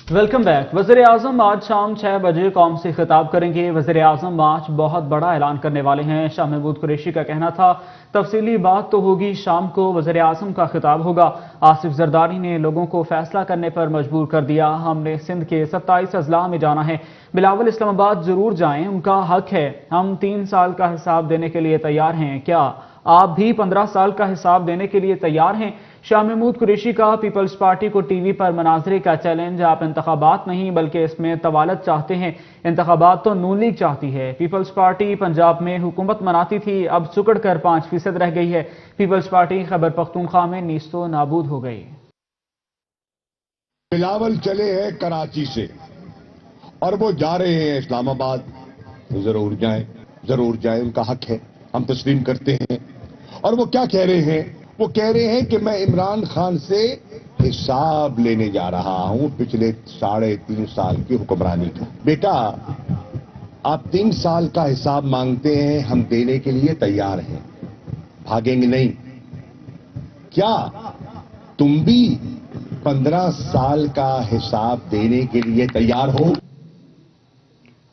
Welcome back. वज़ीर-ए-आज़म आज शाम 6 बजे कौम से खिताब करेंगे। वज़ीर-ए-आज़म आज बहुत बड़ा ऐलान करने वाले हैं। शाह महमूद कुरैशी का कहना था तफसीली बात तो होगी शाम को वज़ीर-ए-आज़म का खिताब होगा। आसिफ जरदारी ने लोगों को फैसला करने पर मजबूर कर दिया। हमने सिंध के 27 अजला में जाना है। बिलावल इस्लामाबाद जरूर जाएं, उनका हक है। हम 3 साल का हिसाब देने के लिए तैयार हैं। क्या आप भी 15 साल का हिसाब देने के लिए तैयार हैं? शाह महमूद कुरैशी का पीपल्स पार्टी को टीवी पर मनाजरे का चैलेंज। आप इंतखाबात नहीं बल्कि इसमें तवालत चाहते हैं। इंतखाबात तो नून लीग चाहती है। पीपल्स पार्टी पंजाब में हुकूमत मनाती थी, अब सुकड़ कर 5% रह गई है। पीपल्स पार्टी खैबर पख्तूनख्वा में नीस्तो नाबूद हो गई। बिलावल चले हैं कराची से और वो जा रहे हैं इस्लामाबाद। जरूर जाएं, उनका हक है, हम तस्लीम करते हैं। और वो क्या कह रहे हैं? वो कह रहे हैं कि मैं इमरान खान से हिसाब लेने जा रहा हूं पिछले 3.5 साल की हुक्मरानी का। बेटा, आप 3 साल का हिसाब मांगते हैं, हम देने के लिए तैयार हैं, भागेंगे नहीं। क्या तुम भी 15 साल का हिसाब देने के लिए तैयार हो?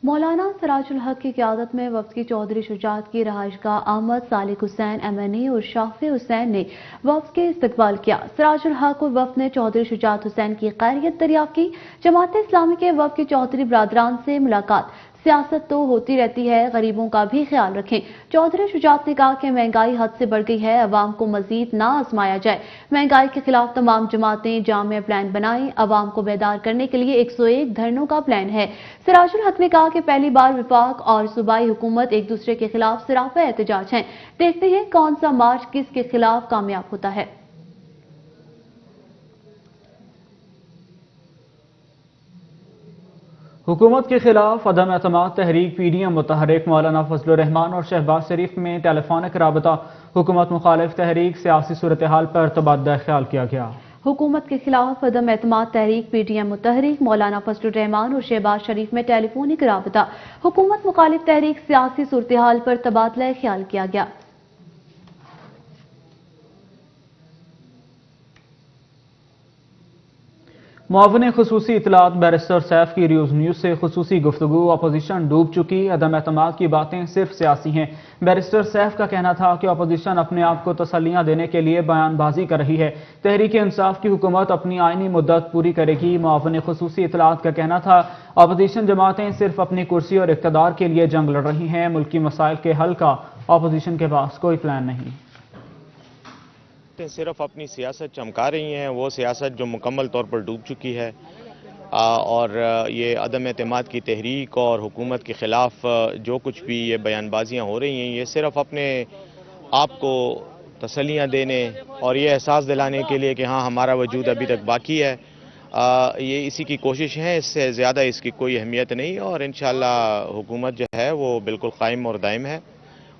मौलाना सिराजुल हक की क़यादत में वफ्द की चौधरी शुजात की रहायशगाह अहमद सालिक हुसैन MNA और शाफी हुसैन ने वफ्द के इस्तकबाल किया। सिराजुल हक और वफ्द ने चौधरी शुजात हुसैन की खैरियत दरियाफ्त की। जमात इस्लामी के वफ्द के चौधरी बरादरान से मुलाकात। सियासत तो होती रहती है, गरीबों का भी ख्याल रखें। चौधरी शुजात ने कहा कि महंगाई हद से बढ़ गई है, अवाम को मजीद ना आजमाया जाए। महंगाई के खिलाफ तमाम जमातें जामिया प्लान बनाएं। अवाम को बेदार करने के लिए 101 धरनों का प्लान है। सिराजुल हक ने कहा कि पहली बार विफाक और सूबाई हुकूमत एक दूसरे के खिलाफ सरापा एहतजाज हैं। देखते हैं कौन सा मार्च किसके खिलाफ कामयाब होता है। हुकूमत के खिलाफ अदम एतमाद तहरीक PDM मुतहरिक मौलाना फजलुर रहमान और शहबाज शरीफ में टेलीफोनिक राबता। हुकूमत मुखालिफ तहरीक सियासी सूरत हाल पर तबादला ख्याल किया गया। हुकूमत के खिलाफ अदम एतमाद तहरीक PDM मुतहरिक मौलाना फजलुर रहमान और शहबाज शरीफ में टेलीफोनिक राबता। हुकूमत मुखालिफ तहरीक सियासी सूरत हाल पर तबादला ख्याल किया गया। मुआविन खुसूसी इतलात बैरिस्टर सैफ की न्यूज़ से खुसूसी गुफ्तगू। अपोजिशन डूब चुकी, अदम एतमाद की बातें सिर्फ सियासी हैं। बैरिस्टर सैफ का कहना था कि अपोजिशन अपने आप को तसल्लियां देने के लिए बयानबाजी कर रही है। तहरीक इंसाफ की हुकूमत अपनी आईनी मुद्दत पूरी करेगी। मुआविन खुसूसी इतलात का कहना था अपोजिशन जमातें सिर्फ अपनी कुर्सी और इक़्तिदार के लिए जंग लड़ रही हैं। मुल्की मसाइल के हल का अपोजिशन के पास कोई प्लान नहीं। सिर्फ अपनी सियासत चमका रही हैं, वो सियासत जो मुकम्मल तौर पर डूब चुकी है। और ये अदम एतमाद की तहरीक और हुकूमत के ख़िलाफ़ जो कुछ भी ये बयानबाजियाँ हो रही हैं, ये सिर्फ अपने आप को तसल्लियाँ देने और ये एहसास दिलाने के लिए कि हाँ हमारा वजूद अभी तक बाकी है, ये इसी की कोशिश है। इससे ज़्यादा इसकी कोई अहमियत नहीं। और इंशाअल्लाह हुकूमत जो है वो बिल्कुल कायम और दायम है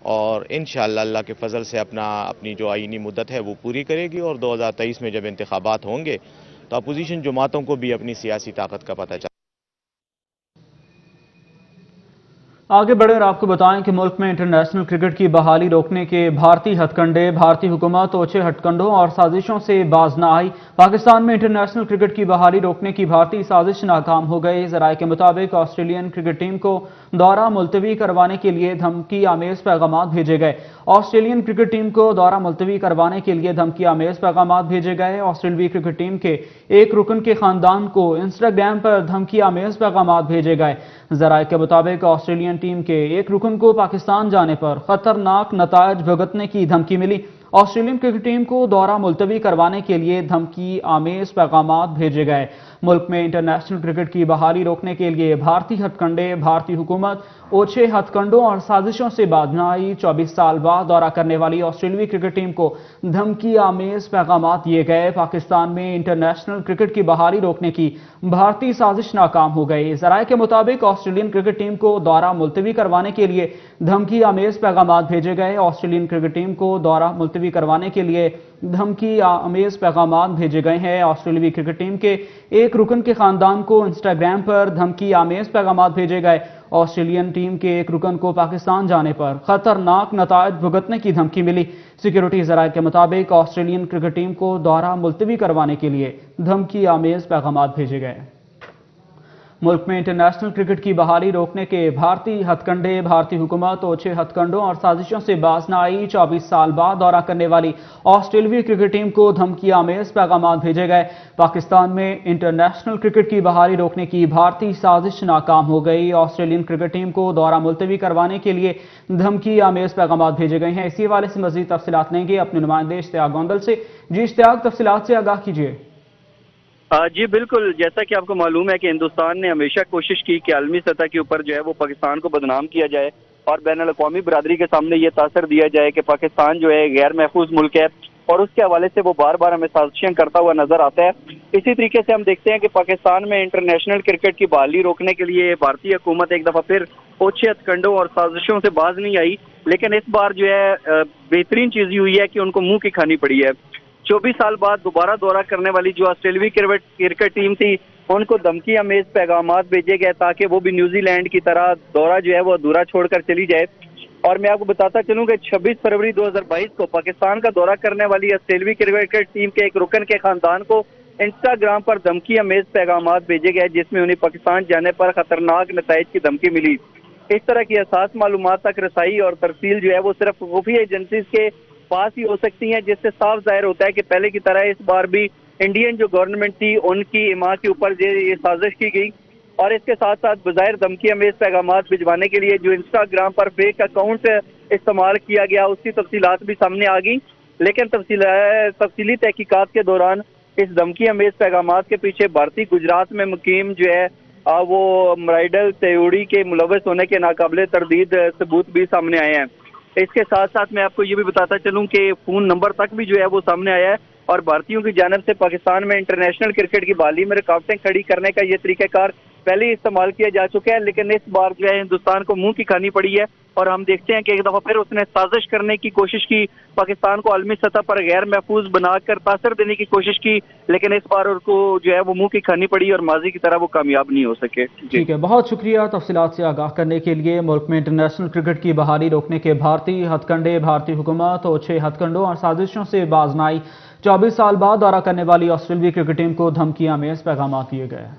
और इंशाअल्लाह अल्लाह के फजल से अपनी जो आईनी मुद्दत है वो पूरी करेगी। और 2023 में जब इंतखाबात होंगे तो अपोजिशन जमातों को भी अपनी सियासी ताकत का पता चला। आगे बढ़े और आपको बताएं कि मुल्क में इंटरनेशनल क्रिकेट की बहाली रोकने के भारतीय हथकंडे। भारतीय हुकूमत ओछे हथकंडों और साजिशों से बाज न आई। पाकिस्तान में इंटरनेशनल क्रिकेट की बहाली रोकने की भारतीय साजिश नाकाम हो गई। ज़राए के मुताबिक ऑस्ट्रेलियन क्रिकेट टीम को दौरा मुलतवी करवाने के लिए धमकी आमेज पैगाम भेजे गए। ऑस्ट्रेलियन क्रिकेट टीम को दौरा मुलतवी करवाने के लिए धमकी आमेज पैगाम भेजे गए। ऑस्ट्रेलियाई क्रिकेट टीम के एक रुकन के खानदान को इंस्टाग्राम पर धमकी आमेज पैगाम भेजे गए। ज़राए के मुताबिक ऑस्ट्रेलियन टीम के एक रुकन को पाकिस्तान जाने पर खतरनाक नतायज भुगतने की धमकी मिली। ऑस्ट्रेलियन क्रिकेट टीम को दौरा मुलतवी करवाने के लिए धमकी आमेज पैगाम भेजे गए। मुल्क में इंटरनेशनल क्रिकेट की बहाली रोकने के लिए भारतीय हथकंडे। भारतीय हुकूमत ओछे हथकंडों और साजिशों से बाज न आई। 24 साल बाद दौरा करने वाली ऑस्ट्रेलियाई क्रिकेट टीम को धमकी आमेज पैगाम दिए गए। पाकिस्तान में इंटरनेशनल क्रिकेट की बहाली रोकने की भारतीय साजिश नाकाम हो गई। ज़राए के मुताबिक ऑस्ट्रेलियन क्रिकेट टीम को दौरा मुलतवी करवाने के लिए धमकी आमेज पैगाम भेजे गए। ऑस्ट्रेलियन क्रिकेट टीम को दौरा मुलतवी करवाने के लिए धमकी आमेज पैगाम भेजे गए हैं। ऑस्ट्रेलियाई क्रिकेट टीम के एक रुकन के खानदान को इंस्टाग्राम पर धमकी आमेज पैगाम भेजे गए। ऑस्ट्रेलियन टीम के एक रुकन को पाकिस्तान जाने पर खतरनाक नतायज भुगतने की धमकी मिली। सिक्योरिटी ज़राए के मुताबिक ऑस्ट्रेलियन क्रिकेट टीम को दौरा मुलतवी करवाने के लिए धमकी आमेज पैगाम भेजे गए। मुल्क में इंटरनेशनल क्रिकेट की बहाली रोकने के भारतीय हथकंडे, भारतीय हुकूमत ओछे हथकंडों और साजिशों से बाज न आई। 24 साल बाद दौरा करने वाली ऑस्ट्रेलियाई क्रिकेट टीम को धमकियां आमेज पैगाम भेजे गए। पाकिस्तान में इंटरनेशनल क्रिकेट की बहाली रोकने की भारतीय साजिश नाकाम हो गई। ऑस्ट्रेलियन क्रिकेट टीम को दौरा मुलतवी करवाने के लिए धमकी आमेज पैगाम भेजे गए हैं। इसी हवाले से मजीद तफसीलात लेंगे अपने नुमाइंदे इश्तियाक गोंदल से। जी इश्तियाक, तफसीलात से आगाह कीजिए। जी बिल्कुल, जैसा कि आपको मालूम है कि हिंदुस्तान ने हमेशा कोशिश की कि आलमी सतह के ऊपर जो है वो पाकिस्तान को बदनाम किया जाए और बैनुल अक़वामी बरादरी के सामने ये तासर दिया जाए कि पाकिस्तान जो है गैर महफूज मुल्क है, और उसके हवाले से वो बार बार हमें साजिशें करता हुआ नजर आता है। इसी तरीके से हम देखते हैं कि पाकिस्तान में इंटरनेशनल क्रिकेट की बहाली रोकने के लिए भारतीय हुकूमत एक दफा फिर ओछे हथकंडों और साजिशों से बाज नहीं आई, लेकिन इस बार जो है बेहतरीन चीज ये हुई है कि उनको मुंह की खानी पड़ी है। 24 साल बाद दोबारा दौरा करने वाली जो ऑस्ट्रेलियाई क्रिकेट टीम थी, उनको धमकी अमेज पैगामात भेजे गए ताकि वो भी न्यूजीलैंड की तरह दौरा जो है वो अधूरा छोड़कर चली जाए। और मैं आपको बताता चलूं कि 26 फरवरी 2022 को पाकिस्तान का दौरा करने वाली ऑस्ट्रेलियाई क्रिकेट टीम के एक रुकन के खानदान को इंस्टाग्राम पर धमकी अमेज पैगामात भेजे गए, जिसमें उन्हें पाकिस्तान जाने पर खतरनाक नताइज की धमकी मिली। इस तरह की असास मालूमात तक रसाई और तरसील जो है वो सिर्फ खुफिया एजेंसी के पास ही हो सकती हैं, जिससे साफ जाहिर होता है कि पहले की तरह इस बार भी इंडियन जो गवर्नमेंट थी उनकी इमा के ऊपर ये साजिश की गई। और इसके साथ साथ बज़ाहिर धमकी अमेज पैगामात भिजवाने के लिए जो इंस्टाग्राम पर फेक अकाउंट इस्तेमाल किया गया उसकी तफसीलात भी सामने आ गई। लेकिन तफसीली तहकीकात के दौरान इस धमकी अमेज पैगामात के पीछे भारतीय गुजरात में मुकीम जो है वो मराइडल तयूड़ी के मुलव्वस होने के नाकाबिले तरदीद सबूत भी सामने आए हैं। इसके साथ साथ मैं आपको ये भी बताता चलूं कि फोन नंबर तक भी जो है वो सामने आया है और भारतीयों की जानिब से पाकिस्तान में इंटरनेशनल क्रिकेट की बहाली में रुकावटें खड़ी करने का ये तरीकाकार पहले ही इस्तेमाल किया जा चुका है, लेकिन इस बार जो है हिंदुस्तान को मुंह की खानी पड़ी है। और हम देखते हैं कि एक दफा फिर उसने साजिश करने की कोशिश की, पाकिस्तान को आलमी सतह पर गैर महफूज बनाकर तासर देने की कोशिश की, लेकिन इस बार उनको जो है वो मुंह की खानी पड़ी और माजी की तरह वो कामयाब नहीं हो सके। ठीक है, बहुत शुक्रिया तफसीलात से आगाह करने के लिए। मुल्क में इंटरनेशनल क्रिकेट की बहाली रोकने के भारतीय हथकंडे, भारतीय हुकूमत ओछे हथकंडों और साजिशों से बाज न आई। 24 साल बाद दौरा करने वाली ऑस्ट्रेलियाई क्रिकेट टीम को धमकियां में पैगाम दिए गए।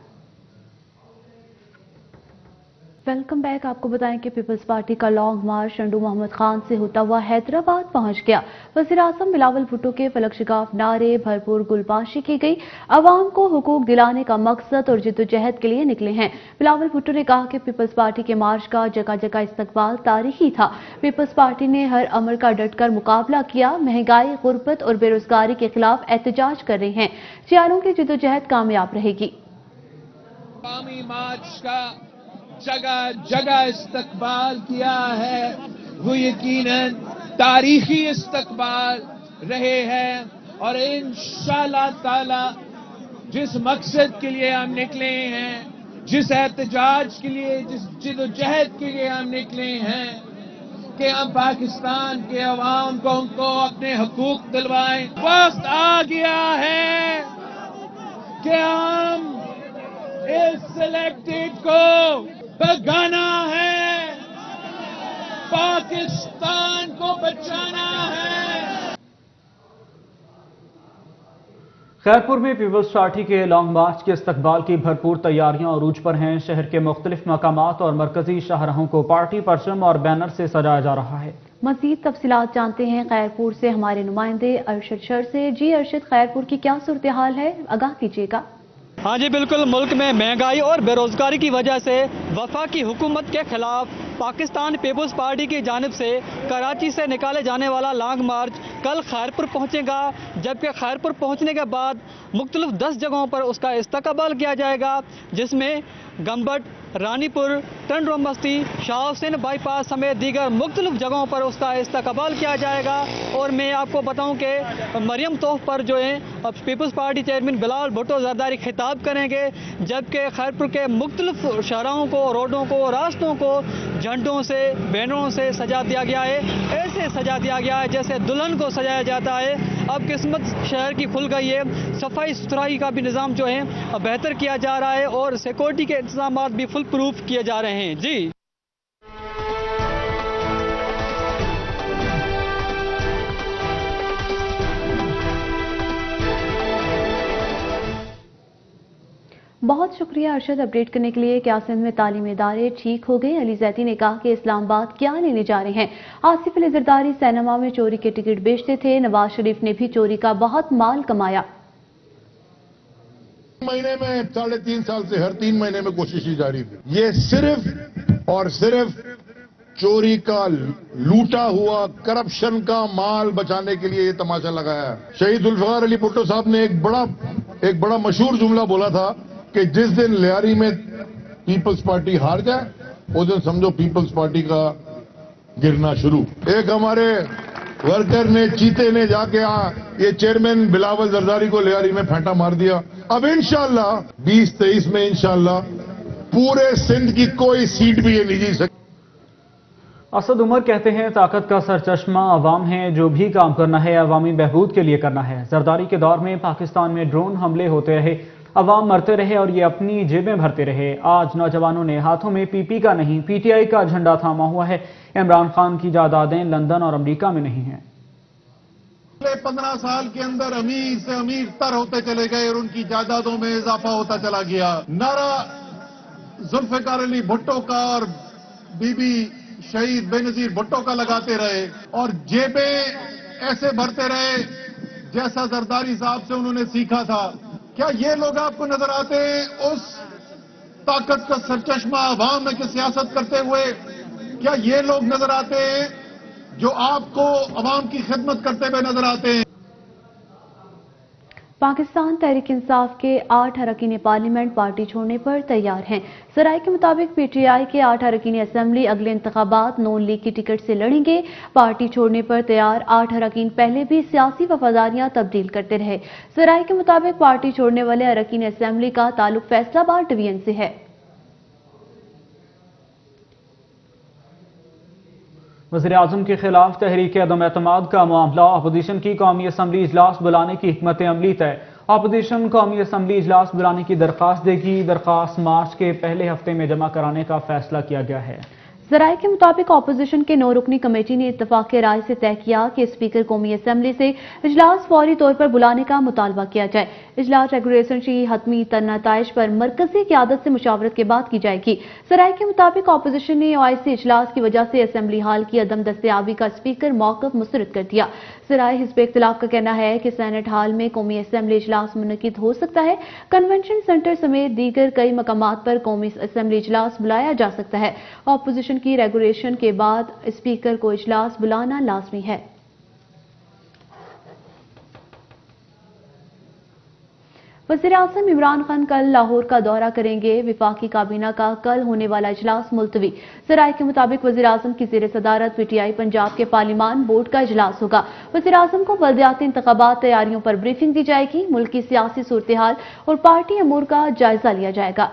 Welcome back. आपको बताएं कि पीपल्स पार्टी का लॉन्ग मार्च शंडू मोहम्मद खान से होता हुआ हैदराबाद पहुंच गया। वज़ीर आज़म बिलावल भुट्टो के फलक शिगाफ नारे, भरपूर गुलबाशी की गई। अवाम को हुकूक दिलाने का मकसद और जिद्दोजहद के लिए निकले हैं। बिलावल भुट्टो ने कहा कि पीपल्स पार्टी के मार्च का जगह जगह इस्तकबाल तारीखी था। पीपल्स पार्टी ने हर अमर का डटकर मुकाबला किया। महंगाई, गुर्बत और बेरोजगारी के खिलाफ एहतजाज कर रहे हैं। सियालों की जिद्दोजहद कामयाब रहेगी। मार्च का जगह जगह इस्तकबाल किया है, वो यकीनन तारीखी इस्तकबाल रहे हैं। और इंशाअल्लाह ताला जिस मकसद के लिए हम निकले हैं, जिस एहतजाज के लिए, जिस जिद्दोजहद के लिए हम निकले हैं कि हम पाकिस्तान के अवाम को उनको अपने हकूक दिलवाएं, वक्त आ गया है कि हम इस सिलेक्टेड को भगाना है, पाकिस्तान को बचाना है। खैरपुर में पीपल्स पार्टी के लॉन्ग मार्च के इस्तकबाल की भरपूर तैयारियां अरूज पर हैं। शहर के मुख्तलिफ मकामात और मरकजी शाहराहों को पार्टी परचम और बैनर से सजाया जा रहा है। मजीद तफसीलात जानते हैं खैरपुर से हमारे नुमाइंदे अरशद शर से। जी अरशद, खैरपुर की क्या सूरत हाल है, आगाह कीजिएगा। हाँ जी बिल्कुल, मुल्क में महंगाई और बेरोजगारी की वजह से वफाकी हुकूमत के खिलाफ पाकिस्तान पीपल्स पार्टी की जानिब से कराची से निकाले जाने वाला लॉन्ग मार्च कल खैरपुर पहुंचेगा, जबकि खैरपुर पहुंचने के बाद मुख्तलिफ 10 जगहों पर उसका इस्तकबाल किया जाएगा, जिसमें गंबट, रानीपुर, टंडरोम बस्ती, शाह हुसैन बाईपास समेत दीगर मुख्तलिफ जगहों पर उसका इस्तकबाल किया जाएगा। और मैं आपको बताऊं कि मरियम तोफ पर जो है Peoples Party chairman Bilawal Bhutto Zardari खिताब करेंगे, जबकि खैरपुर के मुख्तलिफ शहरों को, रोडों को, रास्तों को झंडों से, बैनरों से सजा दिया गया है। ऐसे सजा दिया गया है जैसे दुल्हन को सजाया जाता है। अब किस्मत शहर की खुल गई है। सफाई सुथराई का भी निज़ाम जो है बेहतर किया जा रहा है और सिक्योरिटी के इंतजाम भी फुल प्रूफ किए जा रहे हैं। जी بہت شکریہ ارشد اپڈیٹ کرنے کے لیے. کیا سندھ میں تعلیمی ادارے ٹھیک ہو گئے؟ علی زیدی نے کہا کہ اسلام آباد کیا لینے جا رہے ہیں. آصف علی زرداری سینما میں چوری کے ٹکٹ بیچتے تھے. نواز شریف نے بھی چوری کا بہت مال کمایا. مہینے میں 3.5 سال سے ہر 3 مہینے میں کوشش ہی جاری تھی. یہ صرف اور صرف چوری کا لوٹا ہوا کرپشن کا مال بچانے کے لیے یہ تماشا لگایا ہے. شہید ذوالفقار علی بھٹو صاحب نے ایک بڑا مشہور جملہ بولا تھا کہ جس دن لیاری میں پیپلز پارٹی ہار جائے اس دن سمجھو پیپلز پارٹی کا گرنا شروع. ایک ہمارے ورکر نے چیتے نے جا کے یہ چیئرمین بلاول زرداری کو لیاری میں پھینٹا مار دیا. اب انشاءاللہ 2023 میں انشاءاللہ پورے سندھ کی کوئی سیٹ بھی یہ نہیں جیت سکتی. اسد عمر کہتے ہیں طاقت کا سرچشمہ عوام ہے. جو بھی کام کرنا ہے عوامی بہبود کے لیے کرنا ہے. زرداری کے دور میں پاکستان میں ڈرون حملے ہوتے رہے, عوام مرتے رہے اور یہ اپنی جیبیں بھرتے رہے. آج نوجوانوں نے ہاتھوں میں پی پی کا نہیں پی ٹی آئی کا جھنڈا تھاما ہوا ہے. عمران خان کی جائیدادیں لندن اور امریکہ میں نہیں ہیں. 15 سال کے اندر امیر سے امیر تر ہوتے چلے گئے اور ان کی جائیدادوں میں اضافہ ہوتا چلا گیا. نعرہ ذوالفقار علی بھٹو کا اور بی بی شہید بے نظیر بھٹو کا لگاتے رہے اور جیبیں ایسے بھرتے رہے جیسا زرداری صاحب سے انہوں نے سیکھا تھا. کیا یہ لوگ آپ کو نظر آتے ہیں اس طاقت کا سرچشمہ عوام میں کی سیاست کرتے ہوئے؟ کیا یہ لوگ نظر آتے ہیں جو آپ کو عوام کی خدمت کرتے ہوئے نظر آتے ہیں؟ پاکستان تحریک انصاف کے 8 اراکین پارلیمنٹ پارٹی چھوڑنے پر تیار ہیں. ذرائع کے مطابق پی ٹی آئی کے 8 اراکین اسمبلی اگلے انتخابات نون لیگ کی ٹکٹ سے لڑیں گے. پارٹی چھوڑنے پر تیار 8 اراکین پہلے بھی سیاسی وفاداریاں تبدیل کرتے رہے. ذرائع کے مطابق پارٹی چھوڑنے والے اراکین اسمبلی کا تعلق فیصل آباد ڈویژن سے ہے. وزیراعظم کے خلاف تحریک عدم اعتماد کا معاملہ. اپوزیشن کی قومی اسمبلی اجلاس بلانے کی حکمت عملی طے. اپوزیشن قومی اسمبلی اجلاس بلانے کی درخواست دے گی. درخواست مارچ کے پہلے ہفتے میں جمع کرانے کا فیصلہ کیا گیا ہے. ذرائع کے مطابق اپوزیشن کے 9 رکنی کمیٹی نے اتفاق رائے سے طے کیا کہ اسپیکر قومی اسمبلی سے اجلاس فوری طور پر بلانے کا مطالبہ کیا جائے. اجلاس ریگولیشن کی حتمی نتائج پر مرکزی قیادت سے مشاورت کے بعد کی جائے گی. ذرائع کے مطابق اپوزیشن نے OIC اجلاس کی وجہ سے اسمبلی ہال کی عدم دستیابی کا اسپیکر موقف مسترد کر دیا. ذرائع حزب اختلاف کا کہنا ہے کہ سینٹ ہال میں قومی اسمبلی اجلاس منعقد ہو سکتا ہے. کنونشن سینٹر سمیت دیگر کئی مقامات پر قومی اسمبلی اجلاس بلایا جا سکتا ہے. اپوزیشن کی ریگولیشن کے بعد اسپیکر کو اجلاس بلانا لازمی ہے. وزیراعظم عمران خان کل لاہور کا دورہ کریں گے. وفاقی کابینہ کا کل ہونے والا اجلاس ملتوی. ذرائع کے مطابق وزیراعظم کی زیر صدارت پی ٹی آئی پنجاب کے پارلیمان بورڈ کا اجلاس ہوگا. وزیراعظم کو بلدیاتی انتخابات تیاریوں پر بریفنگ دی جائے گی. ملک کی سیاسی صورتحال اور پارٹی امور کا جائزہ لیا جائے گا.